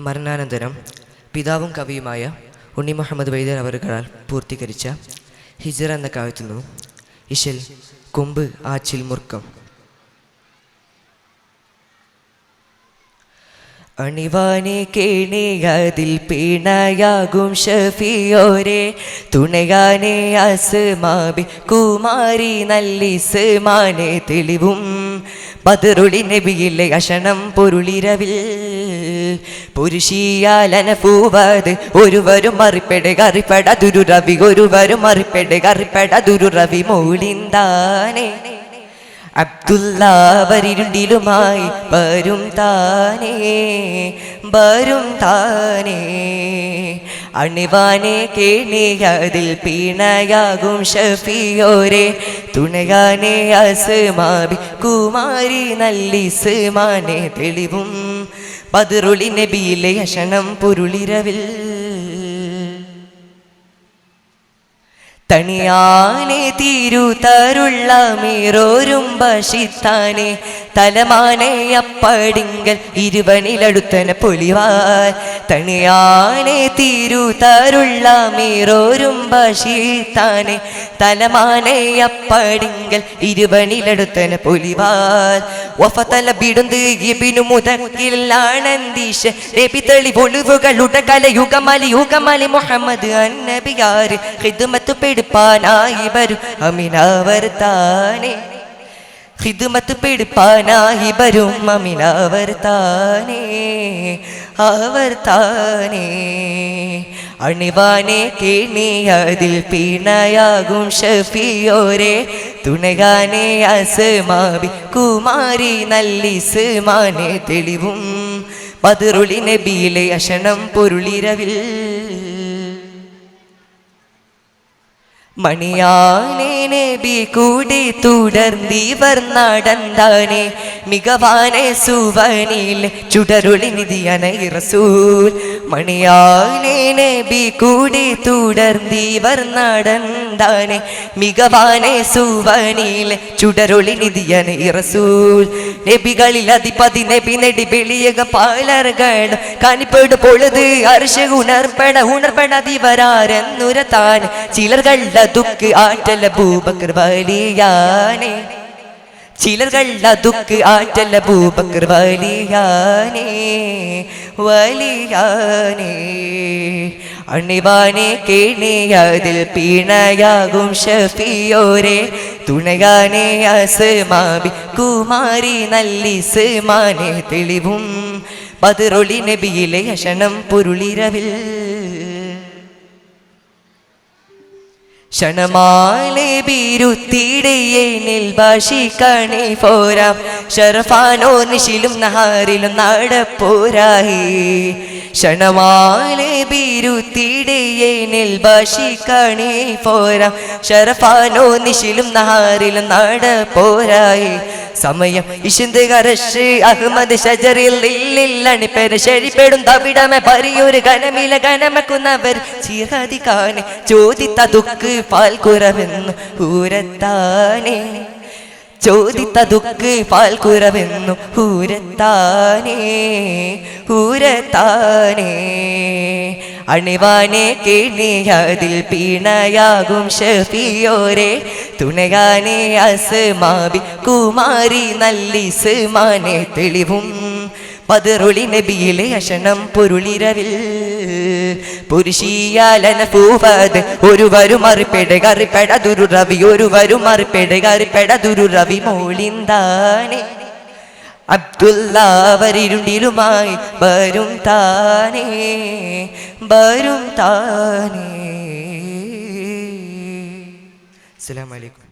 മരണാനന്തരം പിതാവും കവിയുമായ ഉണ്ണി മുഹമ്മദ് വൈദ്യർ അവറുകളാൽ പൂർത്തീകരിച്ച ഹിജ്റ എന്ന കാവ്യത്തിൽ നിന്നും ഇശൽ കൊമ്പ് ആച്ചിൽ മുർക്കം. അണിവാനെ കേണിയതിൽ പിണയാകും ഷഫിയോരെ, തുണയാനെ അസ്മാബി കുമാരി നല്ലിസ്മാനെ തെളിവും ബദറുളി നബിയിലെ അഷണം പൊരുളിരവിൽ പുരുഷിയാലന പൂവത് ഒരുവരും മറിപ്പെടെ കറിപ്പെട ദുരുരവി ഒരുവരും മറിപ്പെടെ കറിപ്പെട ദുരുരവി മൂളിന്താനെ അബ്ദുല്ല വരിരുണ്ടിലുമായി വരും താനേ വരും താനേ. അണിവാനെ കേണിയതിൽ പിണയാകും ഷഫിയോരെ, തുണയാനെ അസ്മാബി കുമാരി നല്ലിസ്മാനെ തെളിവും ബദറുളി നബിയിലെ അഷണം പൊരുളിരവിൽ തണിയാനെ തീരുതരുള്ള മീറോരും ബഷിത്താനെ തലമാനെ അപ്പടിങ്കൽ ഇരുവനിലടുത്തന പൊലിവാൽ. തണിയാനെ തീരുതരുള്ള മീറോരും ബഷിത്താനെ തലമാനെ അപ്പടിങ്കൽ ഇരുവനിലടുത്തന പൊലിവാൽ. വഫതല ബിടുന്ത് ഇബ്നു മുദക്കിൽ ആനന്ദിഷ രബിതളി ഒളിവുകളുടെ കലയുഗമലി യുഗമലി മുഹമ്മദ് അന്നബിയാർ ഖിദ്മത്ത് പെടുപ്പാനായി വരും അമിനവർ താനെ, ഖിദ്മത്ത് പെടുപ്പാനായി വരും അമിനവർ താനെ അവർ താനെ. അണിവാനെ കേണിയതിൽ പിണയാകും ഷഫിയോരെ, തുണയാനെ അസ്മാബി കുമാരി നല്ലിസ്മാനെ തെളിവും ബദറുളി നബിയിലെ അഷണം പൊരുളിരവിൽ മണിയാനെ നബി കൂടി തുടർന്നിവർ നടന്താനെ മികവാനെ സുവനിൽ ചുടരുളി നിധിയന റസൂൽ. മണിയാനെ നബി കൂടി തുടർന്നിവർ നടന്താനെ മികവാനെ സുവനിൽ ചുടരുളി നിധിയന റസൂൽ. നബികളിൽ അധിപതി നബി നെടി വെളിയക പാലർകൾ കനിപ്പെട് പൊഴുത് അർശ ഉണർപ്പെടാതിവരാരെന്നുര താൻ ചിലർകളുടെ ദുഃഖ് ആറ്റല അബൂബക്കർ വലിയാനെ, ചിലർകളുടെ ദുഃഖ് ആറ്റല അബൂബക്കർ വലിയാനെ വലിയാനെ. അണിവാനെ കേണിയതിൽ പിണയാകും ഷഫിയോരെ, തുണയാനെ അസ്മാബി കുമാരി നല്ലിസ്മാനെ തെളിവും ബദറുളി നബിയിലെ അഷണം പൊരുളിരവിൽ ക്ഷണമാലെ ബീരുത്തിടയേനിൽ ഭാഷിക്കണേ പോരാം ഷറഫാനോ നിശിലും നഹാറിലും നടപ്പോരായി. ക്ഷണമാലെ ബീരുത്തിടയേനിൽ ഭാഷിക്കണേ പോരാം ഷറഫാനോ നിശിലും നഹാറിലും നടപ്പോരായി. സമയം ഇഷിന്ത് കരഷ് അഹമ്മദ് ഷജറിൽ ഇല്ലില്ലണി പേര് ശരിപ്പെടും തവിടമെ പരിയൊരു ഗനമില ഗനമക്കുന്നവർ ചിറതി കാണെ ചോദിത്ത ദുഃഖ് പാൽ കുറവെന്നു ഊരത്താനെ, ചോദിത്ത ദുഃഖ് പാൽ കുറവെന്നു ഊരത്താനെ ഊരത്താനെ. അണിവാനെ കേണിയതിൽ പിണയാകും ഷഫിയോരെ, തുണയാനെ അസ്മാബി കുമാരി നല്ലിസ്മാനെ തെളിവും ബദറുളി നബിയിലെ അഷണം പൊരുളിരവിൽ പുരുഷിയാലന പൂവത് ഒരുവരും മറിപ്പെട കറിപ്പെട ദുരുരവി ഒരുവരും മറിപ്പെട കറിപ്പെട ദുരുരവി മൂളിന്താനെ അബ്ദുല്ല വരിരുണ്ടിലുമായി വരും താനേ വരും താനേ. അസ്സലാമു അലൈക്കും.